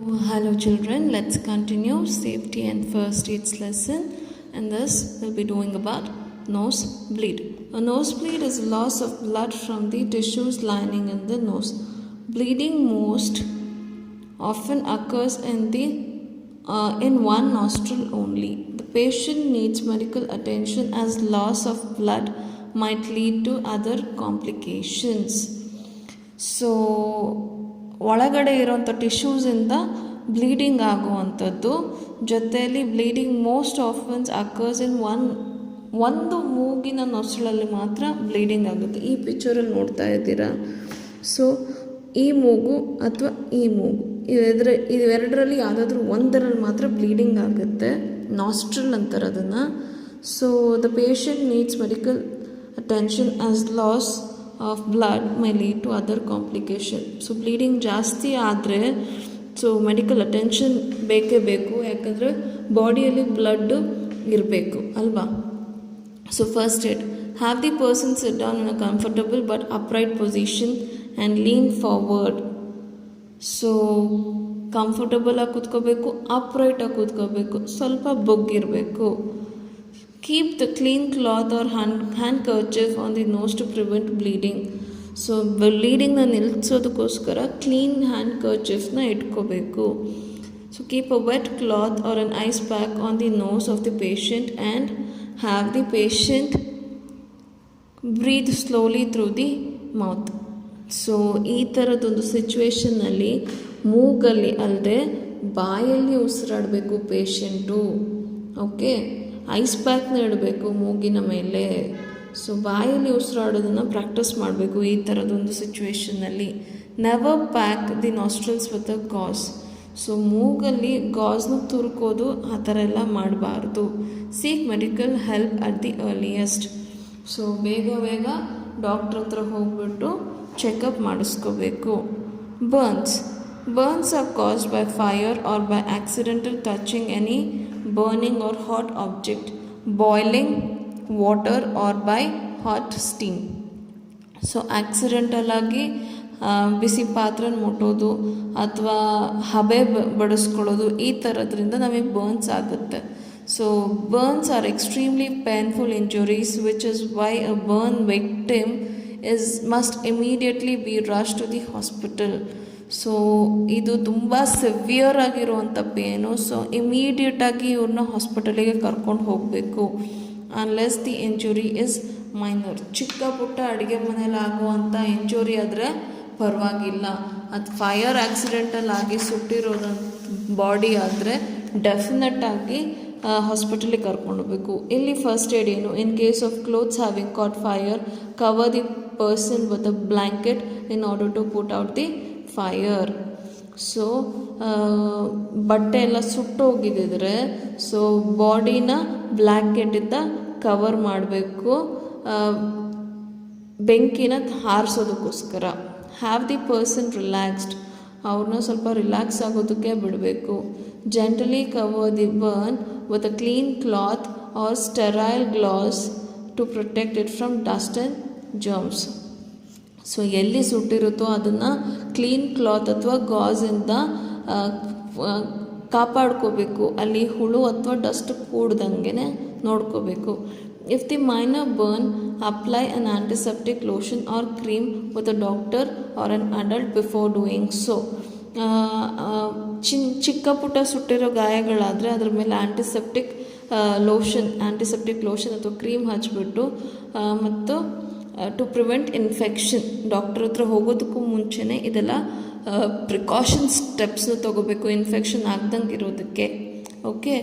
Hello children, let's continue safety and first aids lesson, and this we'll be doing about nosebleed. A nosebleed is loss of blood from the tissues lining in the nose. Bleeding most often occurs in one nostril only. The patient needs medical attention as loss of blood might lead to other complications. So ಒಳಗಡೆ ಇರೋಂಥ ಟಿಶ್ಯೂಸಿಂದ bleeding ಆಗುವಂಥದ್ದು, ಜೊತೆಯಲ್ಲಿ bleeding most ಆಫನ್ಸ್ occurs ಇನ್ ಒಂದು ಮೂಗಿನ ನೊಸಳಲ್ಲಿ ಮಾತ್ರ bleeding ಆಗುತ್ತೆ. ಈ ಪಿಕ್ಚರಲ್ಲಿ ನೋಡ್ತಾ ಇದ್ದೀರಾ. ಸೊ ಈ ಮೂಗು ಅಥವಾ ಈ ಮೂಗು ಇವೆರಡರಲ್ಲಿ ಯಾವುದಾದ್ರೂ ಒಂದರಲ್ಲಿ ಮಾತ್ರ ಬ್ಲೀಡಿಂಗ್ ಆಗುತ್ತೆ. ನಾಸ್ಟ್ರಲ್ ಅಂತಾರೆ ಅದನ್ನು. So the patient needs medical attention as loss of blood may lead to other complication. So bleeding ಜಾಸ್ತಿ ಆದರೆ ಸೊ ಮೆಡಿಕಲ್ ಅಟೆನ್ಷನ್ ಬೇಕೇ ಬೇಕು, ಯಾಕಂದರೆ ಬಾಡಿಯಲ್ಲಿ ಬ್ಲಡ್ಡು ಇರಬೇಕು ಅಲ್ವಾ. So first aid, have the person sit down in a comfortable but upright position and lean forward. So ಕಂಫರ್ಟಬಲಾಗಿ ಕೂತ್ಕೋಬೇಕು, ಅಪ್ರೈಟಾಗಿ ಕೂತ್ಕೋಬೇಕು, ಸ್ವಲ್ಪ ಬೊಗ್ಗಿರಬೇಕು. Keep the clean cloth or handkerchief on the nose to prevent bleeding. So ಬ್ಲೀಡಿಂಗ್ನ ನಿಲ್ಲಿಸೋದಕ್ಕೋಸ್ಕರ clean ಹ್ಯಾಂಡ್ಕರ್ಚಿಫ್ನ ಇಟ್ಕೋಬೇಕು. So keep a wet cloth or an ice pack on the nose of the patient and have the patient breathe slowly through the mouth. So ಈ ಥರದೊಂದು ಸಿಚುವೇಷನ್ನಲ್ಲಿ ಮೂಗಲ್ಲಿ ಅಲ್ಲದೆ ಬಾಯಲ್ಲಿ ಉಸಿರಾಡಬೇಕು ಪೇಷಂಟು. ಓಕೆ, ಐಸ್ ಪ್ಯಾಕ್ನ ಇಡಬೇಕು ಮೂಗಿನ ಮೇಲೆ. ಸೊ ಬಾಯಲ್ಲಿ ಉಸಿರಾಡೋದನ್ನು ಪ್ರಾಕ್ಟೀಸ್ ಮಾಡಬೇಕು ಈ ಥರದೊಂದು ಸಿಚುವೇಷನ್ನಲ್ಲಿ. Never pack the nostrils with a gauze. So ಮೂಗಲ್ಲಿ ಗಾಸ್ನ ತುರ್ಕೋದು ಆ ಥರ ಎಲ್ಲ ಮಾಡಬಾರ್ದು. Seek medical help at the earliest. So ಬೇಗ ಡಾಕ್ಟ್ರ್ ಹತ್ರ ಹೋಗ್ಬಿಟ್ಟು checkup ಮಾಡಿಸ್ಕೋಬೇಕು. Burns are caused by fire or by accidental touching any burning or hot object, boiling water or by hot steam. So accidental ಆಗಿ ಬಿಸಿ ಪಾತ್ರನ ಮುಟ್ಟೋದು ಅಥವಾ ಹಬೆ ಬಡಿಸ್ಕೊಳ್ಳೋದು ಈ ಥರದ್ರಿಂದ ನಮಗೆ burns ಆಗುತ್ತೆ. So burns are extremely painful injuries which is why a burn victim must immediately be rush to the hospital. So ಇದು ತುಂಬ severe ಆಗಿರುವಂಥ pain. So ಇಮಿಡಿಯೇಟಾಗಿ ಇವ್ರನ್ನ ಹಾಸ್ಪಿಟಲಿಗೆ ಕರ್ಕೊಂಡು ಹೋಗಬೇಕು. Unless the injury is minor. ಚಿಕ್ಕ ಪುಟ್ಟ ಅಡುಗೆ ಮನೇಲಿ ಆಗುವಂಥ ಇಂಜುರಿ ಆದರೆ ಪರವಾಗಿಲ್ಲ. ಅದು ಫೈರ್ ಆಕ್ಸಿಡೆಂಟಲ್ಲಿ ಆಗಿ ಸುಟ್ಟಿರೋದಂಥ ಬಾಡಿ ಆದರೆ ಡೆಫಿನೆಟ್ಟಾಗಿ ಹಾಸ್ಪಿಟಲಿಗೆ ಕರ್ಕೊಂಡು ಹೋಗಬೇಕು. ಇಲ್ಲಿ ಫಸ್ಟ್ ಏಡ್ ಏನು, in case of clothes having caught fire, cover the person with a blanket in order to put out the fire. So ಬಟ್ಟೆ ಎಲ್ಲ ಸುಟ್ಟೋಗಿದ್ದರೆ ಸೊ ಬಾಡಿನ ಬ್ಲ್ಯಾಂಕೆಟಿಂದ ಕವರ್ ಮಾಡಬೇಕು ಬೆಂಕಿನ ಹಾರಿಸೋದಕ್ಕೋಸ್ಕರ. Have the person relaxed. ಅವ್ರನ್ನ ಸ್ವಲ್ಪ ರಿಲ್ಯಾಕ್ಸ್ ಆಗೋದಕ್ಕೆ ಬಿಡಬೇಕು. Gently cover the burn with a clean cloth or sterile glass to protect it from dust and germs. So ಎಲ್ಲಿ ಸುಟ್ಟಿರುತ್ತೋ ಅದನ್ನು ಕ್ಲೀನ್ ಕ್ಲಾತ್ ಅಥವಾ ಗಾಜಿಂದ ಕಾಪಾಡ್ಕೋಬೇಕು. ಅಲ್ಲಿ ಹುಳು ಅಥವಾ ಡಸ್ಟ್ ಕೂಡ್ದಂಗೆ ನೋಡ್ಕೋಬೇಕು. If the minor burn, apply an antiseptic lotion or cream with a doctor or an adult before doing so. ಚಿಕ್ಕ ಪುಟ್ಟ ಸುಟ್ಟಿರೋ ಗಾಯಗಳಾದರೆ ಅದ್ರ ಮೇಲೆ ಆಂಟಿಸೆಪ್ಟಿಕ್ ಲೋಷನ್ ಅಥವಾ ಕ್ರೀಮ್ ಹಚ್ಬಿಟ್ಟು ಮತ್ತು ಟು ಪ್ರಿವೆಂಟ್ ಇನ್ಫೆಕ್ಷನ್, ಡಾಕ್ಟರ್ ಹತ್ರ ಹೋಗೋದಕ್ಕೂ ಮುಂಚೆನೇ ಇದೆಲ್ಲ ಪ್ರಿಕಾಷನ್ ಸ್ಟೆಪ್ಸ್ನ ತೊಗೋಬೇಕು ಇನ್ಫೆಕ್ಷನ್ ಆಗ್ದಂಗೆ ಇರೋದಕ್ಕೆ. Okay,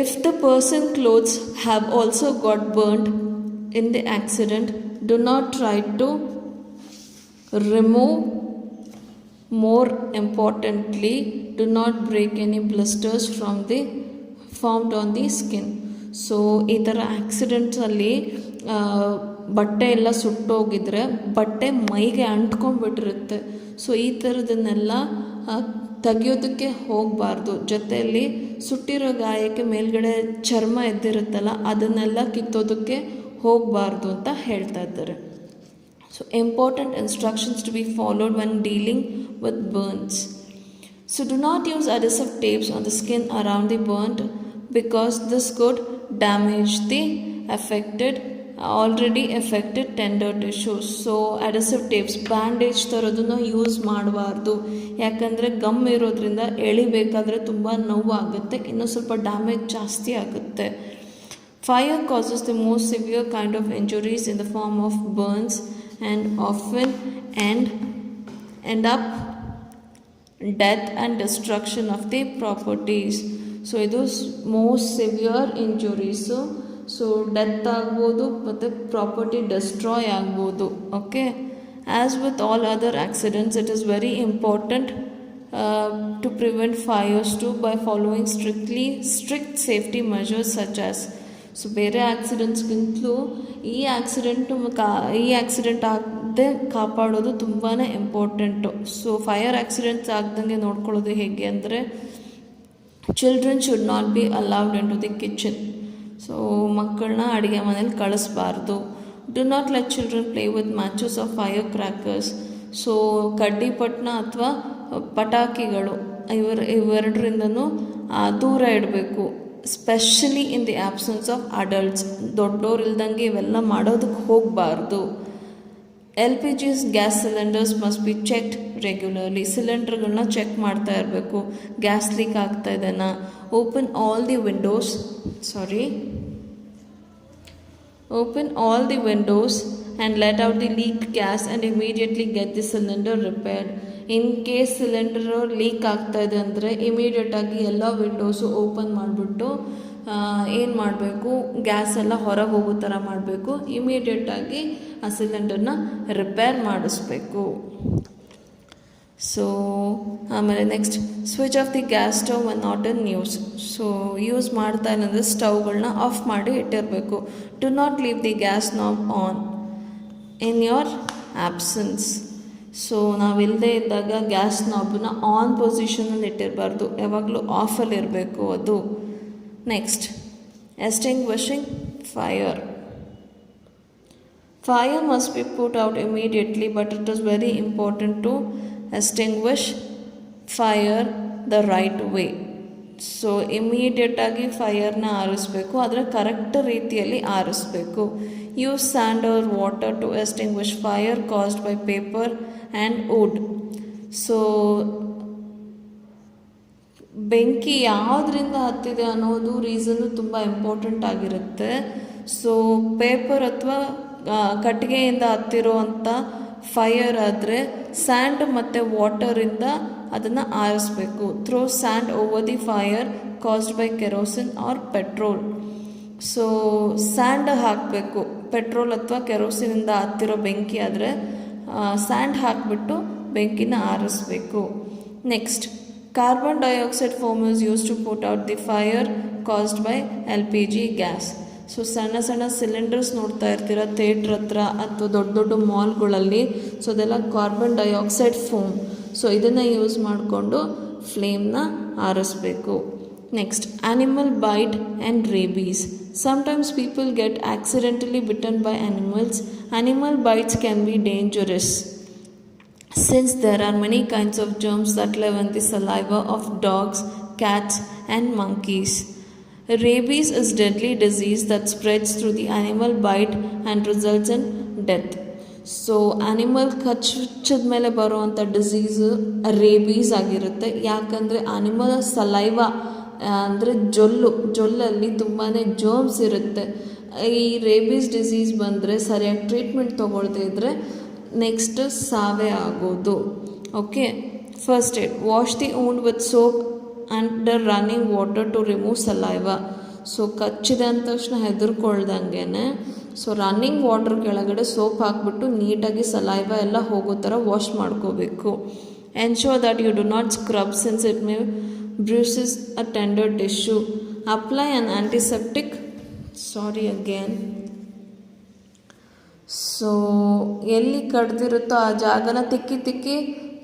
if the person clothes have also got burned in the accident, do not try to remove. More importantly, do not break any blisters formed on the skin. So ಈ ಥರ ಆಕ್ಸಿಡೆಂಟ್ಸಲ್ಲಿ ಬಟ್ಟೆ ಎಲ್ಲ ಸುಟ್ಟೋಗಿದ್ರೆ ಬಟ್ಟೆ ಮೈಗೆ ಅಂಟ್ಕೊಂಡ್ಬಿಟ್ಟಿರುತ್ತೆ. So ಈ ಥರದನ್ನೆಲ್ಲ ತೆಗಿಯೋದಕ್ಕೆ ಹೋಗಬಾರ್ದು. ಜೊತೆಯಲ್ಲಿ ಸುಟ್ಟಿರೋ ಗಾಯಕ್ಕೆ ಮೇಲ್ಗಡೆ ಚರ್ಮ ಎದ್ದಿರುತ್ತಲ್ಲ ಅದನ್ನೆಲ್ಲ ಕಿತ್ತೋದಕ್ಕೆ ಹೋಗಬಾರ್ದು ಅಂತ ಹೇಳ್ತಾ ಇದ್ದಾರೆ. So important instructions to be followed when dealing with burns. So do not use adhesive tapes on the skin around the burnt because this could damage the already affected tender tissues. So adhesive tapes bandage ಥರದನ್ನು use ಮಾಡಬಾರ್ದು, ಯಾಕಂದರೆ gum ಇರೋದ್ರಿಂದ ಎಳಿಬೇಕಾದ್ರೆ ತುಂಬ ನೋವಾಗುತ್ತೆ, ಇನ್ನೂ ಸ್ವಲ್ಪ damage ಜಾಸ್ತಿ ಆಗುತ್ತೆ. Fire causes the most severe kind of injuries in the form of burns and often end up death and destruction of the properties. So ಇದು most severe injuries. So death ಆಗ್ಬೋದು ಮತ್ತು ಪ್ರಾಪರ್ಟಿ ಡಿಸ್ಟ್ರಾಯ್ ಆಗ್ಬೋದು. Okay, as with all other accidents it is very important to prevent fires to by following strict safety measures such as. So ಬೇರೆ ಆಕ್ಸಿಡೆಂಟ್ಸ್ಗಿಂತಲೂ ಈ accident ಆಗದೆ ಕಾಪಾಡೋದು ತುಂಬಾ ಇಂಪಾರ್ಟೆಂಟು. ಸೊ ಫೈರ್ ಆಕ್ಸಿಡೆಂಟ್ಸ್ ಆಗ್ದಂಗೆ ನೋಡ್ಕೊಳ್ಳೋದು ಹೇಗೆ ಅಂದರೆ, children should not be allowed into the kitchen. So ಮಕ್ಕಳನ್ನ ಅಡುಗೆ ಮನೇಲಿ ಕಳಿಸ್ಬಾರ್ದು. Do not let children play with matches of firecrackers. So ಕಡ್ಡಿಪಟ್ಟಣ ಅಥವಾ ಪಟಾಕಿಗಳು ಇವೆರಡರಿಂದನೂ ದೂರ ಇಡಬೇಕು, specially in the absence of adults. ದೊಡ್ಡೋರು ಇಲ್ದಂಗೆ ಇವೆಲ್ಲ ಮಾಡೋದಕ್ಕೆ ಹೋಗಬಾರ್ದು. LPG's gas cylinders must be checked regularly. ಸಿಲಿಂಡರ್ಗಳನ್ನ ಚೆಕ್ ಮಾಡ್ತಾ ಇರಬೇಕು, ಗ್ಯಾಸ್ ಲೀಕ್ ಆಗ್ತಾ ಇದೆನಾ. Open all the windows and let out the leaked gas and immediately get the cylinder repaired. In case cylinder leak ಆಗ್ತಾ ಇದೆ ಅಂದರೆ ಇಮಿಡಿಯೇಟಾಗಿ ಎಲ್ಲ ವಿಂಡೋಸು ಓಪನ್ ಮಾಡಿಬಿಟ್ಟು ಏನು ಮಾಡಬೇಕು, ಗ್ಯಾಸ್ ಎಲ್ಲ ಹೊರಗೆ ಹೋಗೋ ಥರ ಮಾಡಬೇಕು. ಇಮಿಡಿಯೇಟಾಗಿ ಆ ಸಿಲಿಂಡರ್ನ ರಿಪೇರ್ ಮಾಡಿಸ್ಬೇಕು. ಸೊ ಆಮೇಲೆ next, switch off the gas stove when not in use. So use ಮಾಡ್ತಾ ಇಲ್ಲಂದರೆ ಸ್ಟವ್ಗಳನ್ನ ಆಫ್ ಮಾಡಿ ಇಟ್ಟಿರಬೇಕು. Do not leave the gas knob on in your absence. So ನಾವಿಲ್ಲದೆ ಇದ್ದಾಗ ಗ್ಯಾಸ್ ನಾಬನ್ನ ಆನ್ ಪೊಸಿಷನಲ್ಲಿ ಇಟ್ಟಿರಬಾರ್ದು, ಯಾವಾಗಲೂ ಆಫಲ್ಲಿರಬೇಕು ಅದು. Next, extinguishing fire. Fire must be put out immediately, but it is very important to extinguish fire the right way. So ಇಮಿಡಿಯೇಟಾಗಿ ಫೈರ್ನ ಆರಿಸ್ಬೇಕು, ಆದರೆ ಕರೆಕ್ಟ್ ರೀತಿಯಲ್ಲಿ ಆರಿಸ್ಬೇಕು. Use sand or water to extinguish fire caused by paper and wood. So ಬೆಂಕಿ ಯಾವುದರಿಂದ ಹತ್ತಿದೆ ಅನ್ನೋದು reason ತುಂಬ ಇಂಪಾರ್ಟೆಂಟ್ ಆಗಿರುತ್ತೆ. ಸೊ ಪೇಪರ್ ಅಥವಾ ಕಟ್ಟಿಗೆಯಿಂದ ಹತ್ತಿರೋ ಅಂಥ ಫೈರ್ ಆದರೆ ಸ್ಯಾಂಡ್ ಮತ್ತು ವಾಟರಿಂದ ಅದನ್ನು ಆರಿಸ್ಬೇಕು. Throw sand over the fire caused by kerosene or petrol. So sand ಹಾಕಬೇಕು, ಪೆಟ್ರೋಲ್ ಅಥವಾ ಕೆರೋಸಿನಿಂದ ಹತ್ತಿರೋ ಬೆಂಕಿ ಆದರೆ ಸ್ಯಾಂಡ್ ಹಾಕಿಬಿಟ್ಟು ಬೆಂಕಿನ ಆರಿಸ್ಬೇಕು. Next, carbon dioxide foam is use to put out the fire caused by LPG gas. So ಸಣ್ಣ ಸಣ್ಣ ಸಿಲಿಂಡರ್ಸ್ ನೋಡ್ತಾ ಇರ್ತೀರ ಥಿಯೇಟ್ರ್ ಹತ್ರ ಅಥವಾ ದೊಡ್ಡ ದೊಡ್ಡ ಮಾಲ್ಗಳಲ್ಲಿ. ಸೊ ಅದೆಲ್ಲ ಕಾರ್ಬನ್ ಡೈಆಕ್ಸೈಡ್ ಫೋಮ್. ಸೊ ಇದನ್ನು ಯೂಸ್ ಮಾಡಿಕೊಂಡು ಫ್ಲೇಮ್ನ ಆರಿಸ್ಬೇಕು. Next, animal bite and rabies. Sometimes people get accidentally bitten by animals. Animal bites can be dangerous since there are many kinds of germs that live in the saliva of dogs, cats and monkeys. Rabies is deadly disease that spreads through the animal bite and results in death. So animal ಕಚ್ಚಿದ ಮೇಲೆ ಬರುವಂಥ disease rabies ಆಗಿರುತ್ತೆ. ಯಾಕಂದರೆ animal saliva ಅಂದರೆ ಜೊಲ್ಲಲ್ಲಿ ತುಂಬಾ germs ಇರುತ್ತೆ. ಈ rabies disease ಬಂದರೆ ಸರಿಯಾಗಿ ಟ್ರೀಟ್ಮೆಂಟ್ ತೊಗೊಳ್ದೇ ಇದ್ದರೆ ನೆಕ್ಸ್ಟ್ ಸಾವೇ ಆಗೋದು. Okay, first aid, wash the wound with soap under running water to remove saliva. So ಕಚ್ಚಿದೆ ಅಂದ ತಕ್ಷಣ ಹೆದರ್ಕೊಳ್ದಂಗೆ ಸೊ ರನ್ನಿಂಗ್ ವಾಟರ್ ಕೆಳಗಡೆ ಸೋಪ್ ಹಾಕ್ಬಿಟ್ಟು ನೀಟಾಗಿ ಸಲೈವ ಎಲ್ಲ ಹೋಗೋ ಥರ ವಾಶ್ ಮಾಡ್ಕೋಬೇಕು. Ensure that you do not scrub since it may bruises a tender tissue. Apply an antiseptic so ಎಲ್ಲಿ ಕಡ್ದಿರುತ್ತೋ ಆ ಜಾಗನ ತಿಕ್ಕಿ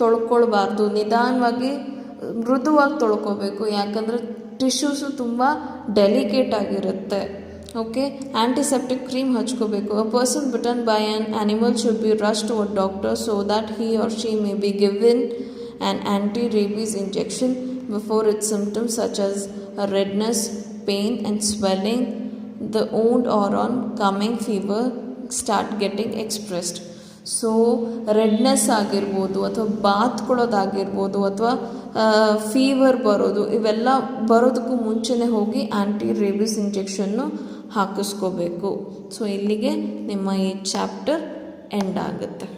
ತೊಳ್ಕೊಳ್ಬಾರ್ದು, ನಿಧಾನವಾಗಿ ಮೃದುವಾಗಿ ತೊಳ್ಕೊಬೇಕು. ಯಾಕಂದರೆ ಟಿಶ್ಯೂಸು ತುಂಬ ಡೆಲಿಕೇಟ್ ಆಗಿರುತ್ತೆ. ಓಕೆ, ಆ್ಯಂಟಿಸೆಪ್ಟಿಕ್ ಕ್ರೀಮ್ ಹಚ್ಕೋಬೇಕು. A person bitten by an animal should be rushed to a doctor so that he or she may be given an anti-rabies injection before its symptoms such as redness, pain and swelling, the wound or on coming fever start getting expressed. So redness ಆಗಿರ್ಬೋದು ಅಥವಾ ಬಾತ್ ಕೊಡೋದಾಗಿರ್ಬೋದು ಅಥವಾ fever ಬರೋದು, ಇವೆಲ್ಲ ಬರೋದಕ್ಕೂ ಮುಂಚೆನೇ ಹೋಗಿ ಆ್ಯಂಟಿ rabies injection ಹಾಕಿಸ್ಕೋಬೇಕು. So ಇಲ್ಲಿಗೆ ನಿಮ್ಮ ಈ ಚಾಪ್ಟರ್ ಎಂಡ್ ಆಗುತ್ತೆ.